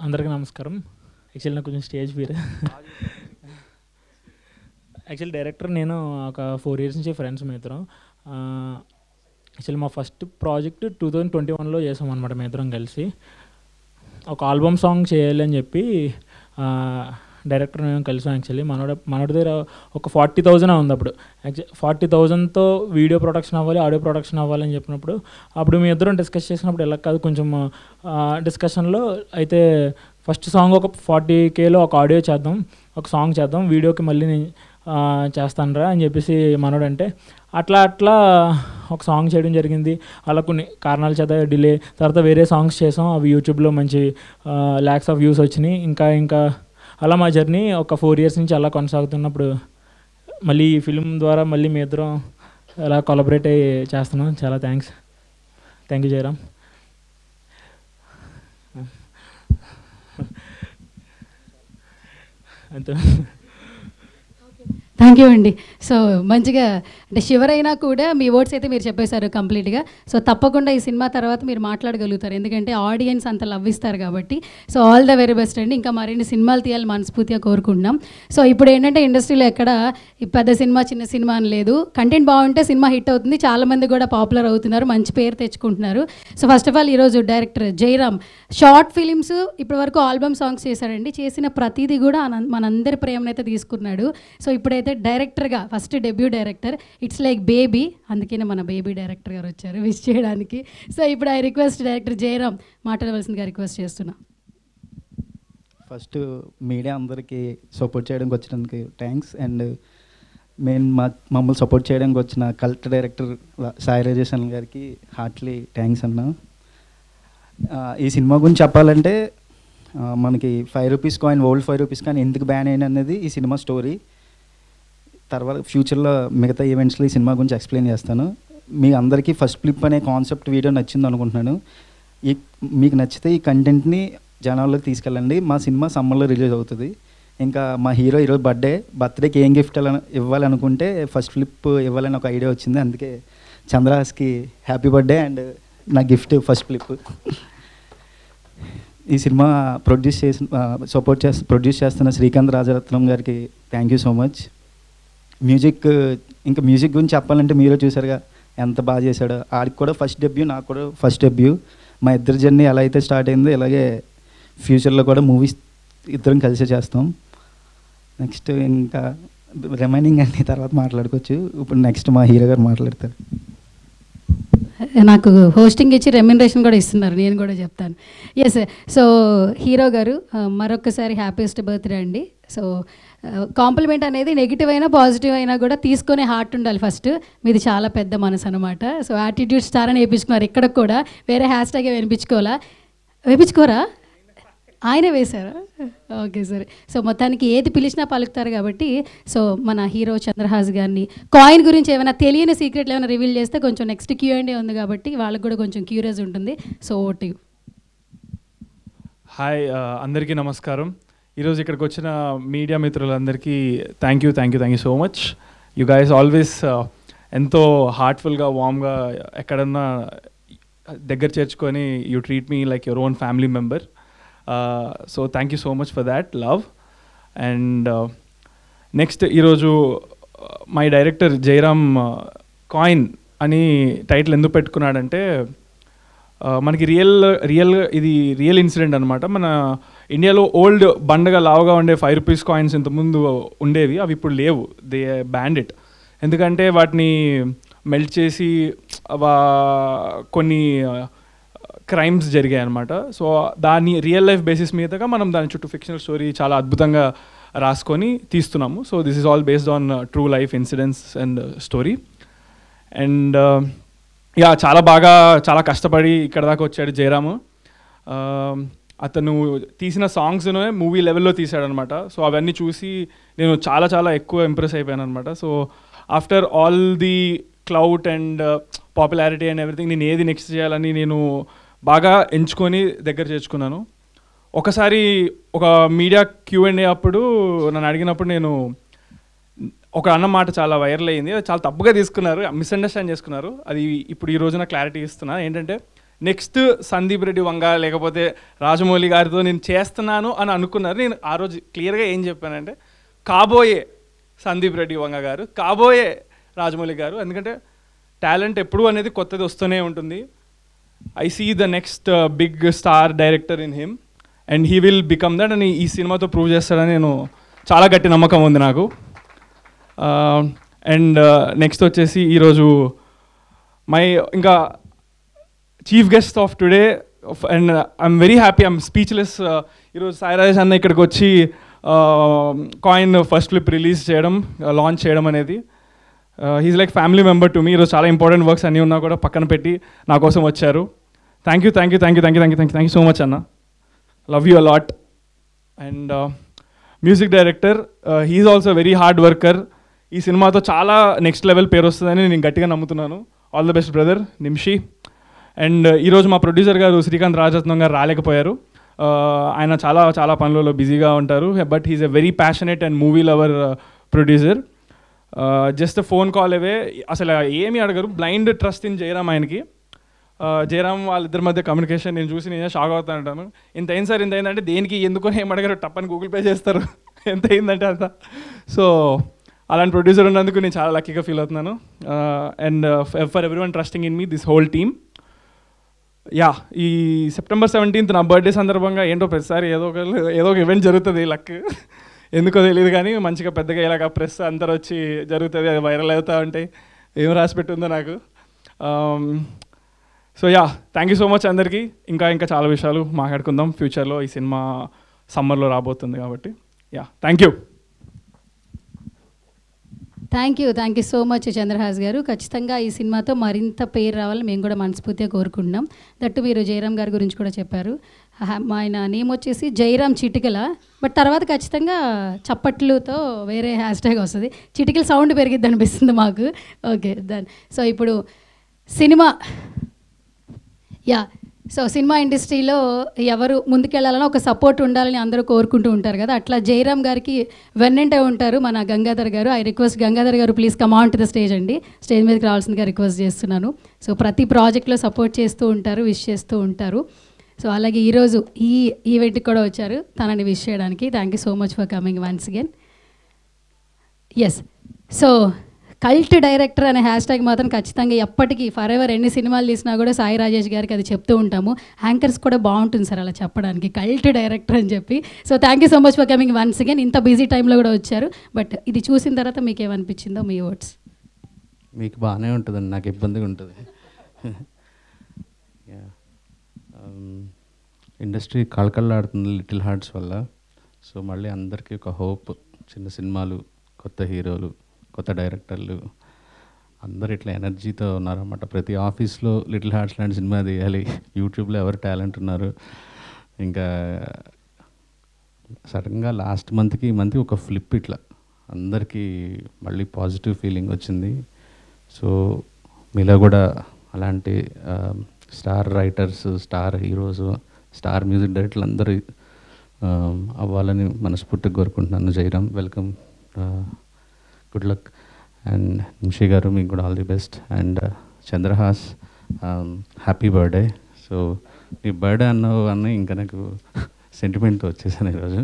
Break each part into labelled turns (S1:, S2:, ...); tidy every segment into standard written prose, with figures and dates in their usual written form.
S1: అందరికీ నమస్కారం. యాక్చువల్లీ నాకు కొంచెం స్టేజ్ ఫియర్. యాక్చువల్లీ డైరెక్టర్ నేను ఒక 4 years నుంచి ఫ్రెండ్స్ మీ ఇద్దరం. యాక్చువల్లీ మా ఫస్ట్ ప్రాజెక్ట్ 2021లో చేసాం అనమాట మీ ఇద్దరం కలిసి. ఒక ఆల్బమ్ సాంగ్ చేయాలి అని చెప్పి డైరెక్టర్ మేము కలిసాం. యాక్చువల్లీ మనోడి దగ్గర ఒక 40,000 ఉంది అప్పుడు. 40,000తో వీడియో ప్రొడక్షన్ అవ్వాలి, ఆడియో ప్రొడక్షన్ అవ్వాలని చెప్పినప్పుడు అప్పుడు మీ ఇద్దరం డిస్కస్ చేసినప్పుడు ఎలా కాదు కొంచెం డిస్కషన్లో అయితే ఫస్ట్ సాంగ్ ఒక 40Kలో ఒక ఆడియో చేద్దాం, ఒక సాంగ్ చేద్దాం, వీడియోకి మళ్ళీ నేను చేస్తానురా అని చెప్పేసి మనోడు అంటే అట్లా ఒక సాంగ్ చేయడం జరిగింది. అలా కొన్ని కారణాల చేత డిలే, తర్వాత వేరే సాంగ్స్ చేసాం, అవి యూట్యూబ్లో మంచి lakhs of views వచ్చినాయి. ఇంకా అలా మా జర్నీ ఒక 4 years నుంచి అలా కొనసాగుతున్నప్పుడు మళ్ళీ ఈ ఫిల్మ్ ద్వారా మళ్ళీ మీ ఇద్దరం అలా కొలాబరేట్ అయ్యి చేస్తున్నాం. చాలా థ్యాంక్ యూ జయరామ్. అంతే.
S2: థ్యాంక్ యూ అండి. సో మంచిగా అంటే శివరైనా కూడా మీ వర్డ్స్ అయితే మీరు చెప్పేశారు కంప్లీట్గా. సో తప్పకుండా ఈ సినిమా తర్వాత మీరు మాట్లాడగలుగుతారు, ఎందుకంటే ఆడియన్స్ అంత లవ్ ఇస్తారు కాబట్టి. So all the very best అండి. ఇంకా మరిన్ని సినిమాలు తీయాలి మనస్ఫూర్తిగా కోరుకుంటున్నాం. సో ఇప్పుడు ఏంటంటే ఇండస్ట్రీలో ఎక్కడ పెద్ద సినిమా చిన్న సినిమా అని లేదు, కంటెంట్ బాగుంటే సినిమా హిట్ అవుతుంది, చాలామంది కూడా పాపులర్ అవుతున్నారు, మంచి పేరు తెచ్చుకుంటున్నారు. సో ఫస్ట్ ఆఫ్ ఆల్ ఈరోజు డైరెక్టర్ జయరామ్ షార్ట్ ఫిలిమ్స్ ఇప్పటివరకు ఆల్బమ్ సాంగ్స్ చేశాడండి. చేసిన ప్రతిదీ కూడా మనందరి ప్రేమనైతే తీసుకున్నాడు. సో ఇప్పుడైతే డైరెక్టర్గా first debut director, it's like baby, అందుకనే మన బేబీ డైరెక్టర్ గారు వచ్చారు విష్ చేయడానికి. సో ఇప్పుడు ఐ రిక్వెస్ట్ డైరెక్టర్ జయరామ్ మాట్లాడవలసిందిగా రిక్వెస్ట్ చేస్తున్నా.
S3: ఫస్ట్ మీడియా అందరికీ సపోర్ట్ చేయడానికి వచ్చినందుకు థ్యాంక్స్. అండ్ మమ్మల్ని సపోర్ట్ చేయడానికి వచ్చిన కల్ట్ డైరెక్టర్ సాయి రాజేశన్ గారికి హార్ట్లీ థ్యాంక్స్ అన్నా. ఈ సినిమా గురించి చెప్పాలంటే మనకి 5 rupees coin, old 5 rupees coin ఎందుకు బ్యాన్ అయిన అనేది ఈ సినిమా స్టోరీ. తర్వాత ఫ్యూచర్లో మిగతా ఈవెంట్స్లో ఈ సినిమా గురించి ఎక్స్ప్లెయిన్ చేస్తాను. మీ అందరికీ ఫస్ట్ ఫ్లిప్ అనే కాన్సెప్ట్ వీడియో నచ్చింది అనుకుంటున్నాను. మీకు నచ్చితే ఈ కంటెంట్ని జనాల్లోకి తీసుకెళ్ళండి. మా సినిమా సమ్మర్లో రిలీజ్ అవుతుంది. ఇంకా మా హీరో ఈరోజు బర్త్డేకి ఏం గిఫ్ట్ ఇవ్వాలనుకుంటే ఫస్ట్ ఫ్లిప్ ఇవ్వాలని ఒక ఐడియా వచ్చింది. అందుకే చంద్రహాస్కి హ్యాపీ బర్త్డే అండ్ నా గిఫ్ట్ ఫస్ట్ ఫ్లిప్. ఈ సినిమా ప్రొడ్యూస్ చేస్తున్న శ్రీకాంత్ రాజరత్నం గారికి thank you so much. Music గురించి చెప్పాలంటే మీరే చూసారుగా ఎంత బాగా చేశాడో. ఆడికి కూడా ఫస్ట్ డెబ్యూ, నాకు కూడా ఫస్ట్ డెబ్యూ. మా ఇద్దరి జర్నీ ఎలా అయితే స్టార్ట్ అయిందో ఇలాగే ఫ్యూచర్లో కూడా మూవీస్ ఇద్దరం కలిసి చేస్తాం. నెక్స్ట్ ఇంకా రిమైనింగ్ అన్ని తర్వాత మాట్లాడుకోవచ్చు. ఇప్పుడు నెక్స్ట్ మా హీరో గారు మాట్లాడతారు.
S2: నాకు హోస్టింగ్ ఇచ్చి రెమ్యునరేషన్ కూడా ఇస్తున్నారు, నేను కూడా చెప్తాను. ఎస్. సో హీరో గారు మరొకసారి హ్యాపీయెస్ట్ బర్త్డే అండి. సో కాంప్లిమెంట్ అనేది నెగిటివ్ అయినా పాజిటివ్ అయినా కూడా తీసుకునే హార్ట్ ఉండాలి ఫస్ట్. మీది చాలా పెద్ద మనసు అనమాట. సో యాటిట్యూడ్ స్టార్ అని వేయించుకున్నారు, ఇక్కడ కూడా వేరే హ్యాష్ ట్యాగే వేయించుకోరా, ఆయనే వేశారా? ఓకే సరే. సో మొత్తానికి ఏది పిలిచినా పలుకుతారు కాబట్టి. సో మన హీరో చంద్రహాస్ గారిని కాయిన్ గురించి ఏమైనా తెలియని సీక్రెట్లు ఏమైనా రివీల్ చేస్తే కొంచెం నెక్స్ట్ Q&A ఉంది కాబట్టి వాళ్ళకి కూడా కొంచెం క్యూరియస్ ఉంటుంది. So vote you.
S4: హాయ్, అందరికీ నమస్కారం. ఈరోజు ఇక్కడికి వచ్చిన మీడియా మిత్రులందరికీ thank you so much. You guys always ఎంతో హార్ట్ఫుల్గా, వామ్గా ఎక్కడన్నా దగ్గర చేర్చుకొని you treat me like your own family member. So thank you so much for that love. And next ఈరోజు మై డైరెక్టర్ జయరామ్ కాయిన్ అని టైటిల్ ఎందుకు పెట్టుకున్నాడంటే మనకి ఇది రియల్ ఇన్సిడెంట్ అనమాట. మన ఇండియాలో ఓల్డ్ బండగా లావుగా ఉండే 5 rupees కాయిన్స్ ఇంతకుముందు ఉండేవి, అవి ఇప్పుడు లేవు. They band it. ఎందుకంటే వాటిని మెల్ట్ చేసి కొన్ని క్రైమ్స్ జరిగాయి అనమాట. సో దాని రియల్ లైఫ్ బేసిస్ మీదగా మనం దాని చుట్టూ ఫిక్షనల్ స్టోరీ చాలా అద్భుతంగా రాసుకొని తీస్తున్నాము. So this is all based on true life incidents and story. And చాలా కష్టపడి ఇక్కడ దాకా వచ్చాడు జయరాము. అతను తీసిన సాంగ్స్ను మూవీ లెవెల్లో తీశాడనమాట. సో అవన్నీ చూసి నేను చాలా ఎక్కువ ఇంప్రెస్ అయిపోయాను అనమాట. So after all the clout and popularity and everything, నేను ఏది నెక్స్ట్ చేయాలని నేను బాగా ఎంచుకొని దగ్గర చేర్చుకున్నాను. ఒకసారి ఒక మీడియా Q&A అప్పుడు నన్ను అడిగినప్పుడు నేను ఒక అన్న మాట చాలా వైరల్ అయ్యింది, చాలా తప్పుగా తీసుకున్నారు, మిస్అండర్స్టాండ్ చేసుకున్నారు. అది ఇప్పుడు ఈ రోజున క్లారిటీ ఇస్తున్నా. ఏంటంటే నెక్స్ట్ సందీప్ రెడ్డి వంగ లేకపోతే రాజమౌళి గారితో నేను చేస్తున్నాను అని అనుకున్నారు. నేను ఆ రోజు క్లియర్గా ఏం చెప్పానంటే కాబోయే సందీప్ రెడ్డి వంగ గారు, కాబోయే రాజమౌళి గారు. ఎందుకంటే టాలెంట్ ఎప్పుడు అనేది కొత్తది వస్తూనే ఉంటుంది. I see the next big star director in him and he will become that అని ఈ సినిమాతో ప్రూవ్ చేస్తాడని నేను చాలా గట్టి నమ్మకం ఉంది నాకు. అండ్ నెక్స్ట్ వచ్చేసి ఈరోజు ఇంకా chief guest of today and I'm very happy, I'm speechless. ఈరోజు సాయి రాజేష్ అన్న ఇక్కడికి వచ్చి కాయిన్ ఫస్ట్ క్లిప్ రిలీజ్ చేయడం, లాంచ్ చేయడం అనేది he's like family member to me. ఈరోజు చాలా ఇంపార్టెంట్ వర్క్స్ అన్నీ ఉన్నా కూడా పక్కన పెట్టి నా కోసం వచ్చారు. థ్యాంక్ యూ సో మచ్ అన్న, love you a lot. And music director, he's also very hard worker. ఈ సినిమాతో చాలా నెక్స్ట్ లెవెల్ పేరు వస్తుందని నేను గట్టిగా నమ్ముతున్నాను. All the best brother Nimshi. And ఈరోజు మా ప్రొడ్యూసర్ గారు శ్రీకాంత్ రాజరత్నం గారు రాలేకపోయారు. ఆయన చాలా చాలా పనులలో బిజీగా ఉంటారు. But he's a very passionate and movie lover producer. Just phone call అవే, అసలు ఏమీ అడగరు. బ్లైండ్ ట్రస్ట్ ఇన్ జయరామ్ ఆయనకి. జయరామ్ వాళ్ళిద్దరి మధ్య కమ్యూనికేషన్ నేను చూసి నేను షాక్ అవుతా ఉంటాను. ఇంత అయింది సార్, ఇంత అయిందంటే దేనికి ఎందుకు ఏం అడగారు, టప్పని గూగుల్ పే చేస్తారు ఎంత అయిందంటే అంత. సో అలాంటి ప్రొడ్యూసర్ ఉన్నందుకు నేను చాలా లక్కీగా ఫీల్ అవుతున్నాను. And for every one trusting in me, this whole team. Yeah, ఈ September 17th నా బర్త్డే సందర్భంగా ఏంటో ప్రతిసారి ఏదో ఒక ఈవెంట్ జరుగుతుంది. లక్ ఎందుకో తెలియదు కానీ మంచిగా పెద్దగా ఇలాగ ప్రెస్ అందరు వచ్చి జరుగుతుంది, అది వైరల్ అవుతూ ఉంటాయి. ఏం రాసి పెట్టుందో నాకు. So yeah, thank you so much అందరికీ. ఇంకా చాలా విషయాలు మాట్లాడుకుందాం ఫ్యూచర్లో. ఈ సినిమా సమ్మర్లో రాబోతుంది కాబట్టి yeah, thank you.
S2: Thank you so much Chandrahas గారు. ఖచ్చితంగా ఈ సినిమాతో మరింత పేరు రావాలని మేము కూడా మనస్ఫూర్తిగా కోరుకుంటున్నాం. దట్టు మీరు జయరామ్ గారి గురించి కూడా చెప్పారు. ఆయన నేమ్ వచ్చేసి జయరామ్ చిటికల, బట్ తర్వాత ఖచ్చితంగా చప్పట్లుతో వేరే హ్యాష్ ట్యాగ్ వస్తుంది. చిటికల సౌండ్ పెరిగిద్ది అనిపిస్తుంది మాకు. Okay then. సో ఇప్పుడు సినిమా ఇండస్ట్రీలో ఎవరు ముందుకెళ్ళాలని ఒక సపోర్ట్ ఉండాలని అందరూ కోరుకుంటూ ఉంటారు కదా. అట్లా జయరామ్ గారికి వెన్నంటే ఉంటారు మన గంగాధర్ గారు. ఐ రిక్వెస్ట్ గంగాధర్ గారు please come on to the stage అండి. స్టేజ్ మీదకి రావాల్సిందిగా రిక్వెస్ట్ చేస్తున్నాను. సో ప్రతి ప్రాజెక్ట్లో సపోర్ట్ చేస్తూ ఉంటారు, విష్ చేస్తూ ఉంటారు. సో అలాగే ఈరోజు ఈ ఈవెంట్కి కూడా వచ్చారు తనని విష్ చేయడానికి. Thank you so much for coming once again. Yes, so cult director అనే హ్యాష్ ట్యాగ్ మాత్రం ఖచ్చితంగా ఎప్పటికీ ఫర్ ఎవర్ ఎన్ని సినిమాలు తీసినా కూడా సాయి రాజేష్ గారికి అది చెప్తూ ఉంటాము. యాంకర్స్ కూడా బాగుంటుంది సార్ అలా చెప్పడానికి, కల్ట్ డైరెక్టర్ అని చెప్పి. So thank you so much for coming once again. ఇంత బిజీ టైంలో కూడా వచ్చారు. బట్ ఇది చూసిన తర్వాత మీకు ఏమనిపించిందో మీ వర్డ్స్.
S5: మీకు బాగానే ఉంటుందండి, నాకు ఇబ్బందిగా ఉంటుంది. ఇండస్ట్రీ కళకళలాడుతుంది లిటిల్ హార్ట్స్ వల్ల. సో మళ్ళీ అందరికీ ఒక హోప్, చిన్న సినిమాలు, కొత్త హీరోలు, కొత్త డైరెక్టర్లు అందరు ఇట్లా ఎనర్జీతో ఉన్నారన్నమాట. ప్రతి ఆఫీస్లో లిటిల్ హార్ట్స్ లాంటి సినిమా తీయాలి. యూట్యూబ్లో ఎవరు టాలెంట్ ఉన్నారు. ఇంకా సడన్గా లాస్ట్ మంత్కి ఒక ఫ్లిప్, ఇట్లా అందరికీ మళ్ళీ పాజిటివ్ ఫీలింగ్ వచ్చింది. సో మీలో కూడా అలాంటి star writers, star heroes, star music డైరెక్టర్లు అందరూ అవ్వాలని మనస్ఫూర్తిగా కోరుకుంటున్నాను. Jayaram, welcome, good luck. And Nimishi గారు, మీకు కూడా all the best. And Chandrahas, happy birthday. So నీ బర్త్డే అన్న ఇంకా నాకు సెంటిమెంట్తో వచ్చేసాను ఈరోజు.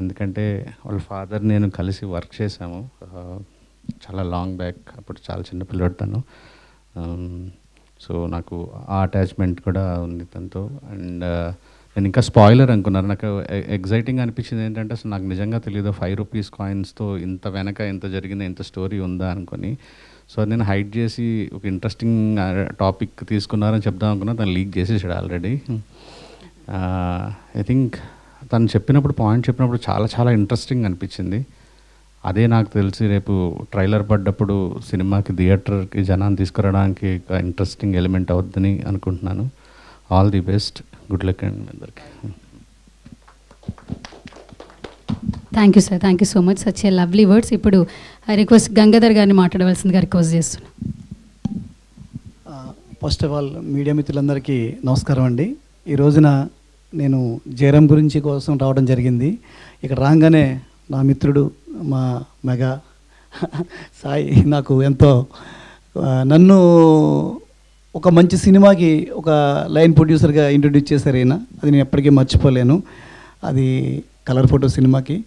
S5: ఎందుకంటే వాళ్ళ ఫాదర్ నేను కలిసి వర్క్ చేశాము చాలా లాంగ్ బ్యాక్. అప్పుడు చాలా చిన్న పిల్లడుతాను. సో నాకు ఆ అటాచ్మెంట్ కూడా ఉంది తనతో. అండ్ నేను ఇంకా స్పాయిలర్ అనుకున్నారు. నాకు ఎగ్జైటింగ్ అనిపించింది ఏంటంటే అసలు నాకు నిజంగా తెలియదు 5 రూపీస్ కాయిన్స్తో ఇంత వెనక ఎంత జరిగింది, ఎంత స్టోరీ ఉందా అనుకొని. సో నేను హైడ్ చేసి ఒక ఇంట్రెస్టింగ్ టాపిక్ తీసుకున్నారని చెప్దాం అనుకున్నా, తను లీక్ చేసేసాడు ఆల్రెడీ. ఐ థింక్ తను పాయింట్ చెప్పినప్పుడు చాలా చాలా ఇంట్రెస్టింగ్ అనిపించింది. అదే నాకు తెలిసి రేపు ట్రైలర్ పడ్డప్పుడు సినిమాకి థియేటర్కి జనాన్ని తీసుకురావడానికి ఒక ఇంట్రెస్టింగ్ ఎలిమెంట్ అవుద్దని అనుకుంటున్నాను. All the best, good luck అండి అందరికి.
S2: Thank you sir, thank you so much, such a lovely words. ఇప్పుడు ఐ రిక్వెస్ట్ గంగాధర్ గారిని మాట్లాడవలసిందిగా రిక్వెస్ట్ చేస్తున్నాను.
S6: ఫస్ట్ ఆఫ్ ఆల్ మీడియా మిత్రులందరికీ నమస్కారం అండి. ఈ రోజున నేను జయరామ్ గురించి కోసం రావడం జరిగింది. ఇక్కడ రాగానే నా మిత్రుడు మా మెగా సాయి నాకు ఎంతో నన్ను ఒక మంచి సినిమాకి ఒక లైన్ ప్రొడ్యూసర్గా ఇంట్రొడ్యూస్ చేశారు ఆయన. అది నేను ఎప్పటికీ మర్చిపోలేను. అది కలర్ ఫోటో సినిమాకి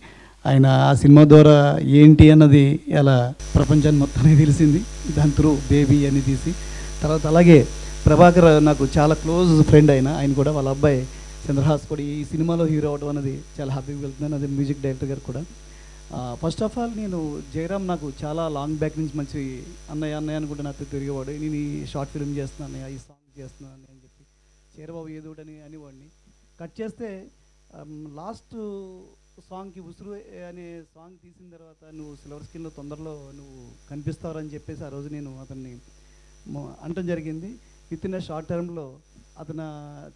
S6: ఆయన ఆ సినిమా ద్వారా ఏంటి అన్నది ఇలా ప్రపంచాన్ని మొత్తానికి తెలిసింది. దాని త్రూ బేబీ అని తీసి తర్వాత అలాగే ప్రభాకర్ నాకు చాలా క్లోజ్ ఫ్రెండ్ ఆయన కూడా వాళ్ళ అబ్బాయి చంద్రహాస్ కూడా ఈ సినిమాలో హీరో అవడం అనేది చాలా హ్యాపీగా వెళ్తున్నాను. అదే మ్యూజిక్ డైరెక్టర్ గారు కూడా. ఫస్ట్ ఆఫ్ ఆల్ నేను జయరామ్ నాకు చాలా లాంగ్ బ్యాక్ నుంచి మంచి అన్నయ్య అని కూడా నాతో తిరిగేవాడు. నేను ఈ షార్ట్ ఫిల్మ్ చేస్తున్నాను అన్నయ్య, ఈ సాంగ్ చేస్తున్నాను అని చెప్పి చేరబాబు ఏదోడని అనేవాడిని. కట్ చేస్తే లాస్ట్ సాంగ్కి ఉసురు అనే సాంగ్ తీసిన తర్వాత నువ్వు సిల్వర్ స్క్రీన్లో తొందరలో నువ్వు కనిపిస్తావని చెప్పేసి ఆ రోజు నేను అతన్ని అనటం జరిగింది. విత్ ఇన్ షార్ట్ టర్మ్లో అతను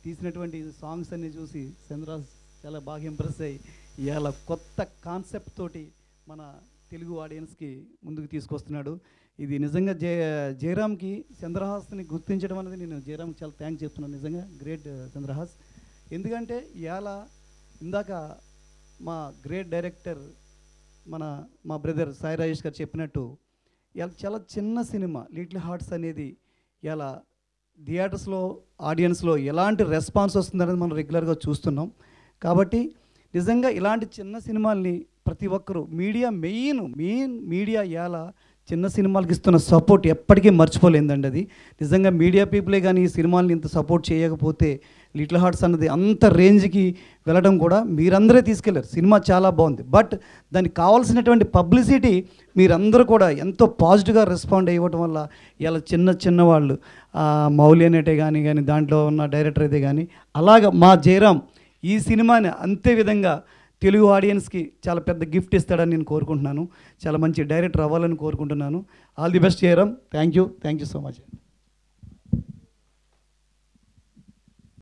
S6: తీసినటువంటి సాంగ్స్ అన్ని చూసి చంద్రహాస్ చాలా బాగా ఇంప్రెస్ అయ్యి ఇవాళ కొత్త కాన్సెప్ట్ తోటి మన తెలుగు ఆడియన్స్కి ముందుకు తీసుకొస్తున్నాడు. ఇది నిజంగా జయరామ్కి చంద్రహాస్ని గుర్తించడం అనేది నేను జయరామ్కి చాలా థ్యాంక్స్ చెప్తున్నాను. నిజంగా గ్రేట్ చంద్రహాస్. ఎందుకంటే ఇవాళ ఇందాక మా గ్రేట్ డైరెక్టర్ మా బ్రదర్ సాయి రాజేష్ గారు చెప్పినట్టు ఇవాళ చాలా చిన్న సినిమా లిటిల్ హార్ట్స్ అనేది ఇలా థియేటర్స్లో ఆడియన్స్లో ఎలాంటి రెస్పాన్స్ వస్తుందనేది మనం రెగ్యులర్గా చూస్తున్నాం. కాబట్టి నిజంగా ఇలాంటి చిన్న సినిమాల్ని ప్రతి ఒక్కరూ మెయిన్ మీడియా ఇవాళ చిన్న సినిమాలకు ఇస్తున్న సపోర్ట్ ఎప్పటికీ మర్చిపోలేదండి. అది నిజంగా మీడియా పీపులే కానీ ఈ సినిమాల్ని ఇంత సపోర్ట్ చేయకపోతే లిటిల్ హార్ట్స్ అన్నది అంత రేంజ్కి వెళ్ళడం కూడా మీరందరే తీసుకెళ్లారు. సినిమా చాలా బాగుంది. బట్ దానికి కావాల్సినటువంటి పబ్లిసిటీ మీరందరూ కూడా ఎంతో పాజిటివ్గా రెస్పాండ్ అయ్యడం వల్ల ఇలా చిన్న వాళ్ళు మౌలి అనేటే కానీ దాంట్లో ఉన్న డైరెక్టర్ అయితే కానీ అలాగ మా జయరామ్ ఈ సినిమాని అంతే విధంగా తెలుగు ఆడియన్స్కి చాలా పెద్ద గిఫ్ట్ ఇస్తాడని నేను కోరుకుంటున్నాను. చాలా మంచి డైరెక్టర్ అవ్వాలని కోరుకుంటున్నాను. All the best Jayaram. Thank you so much.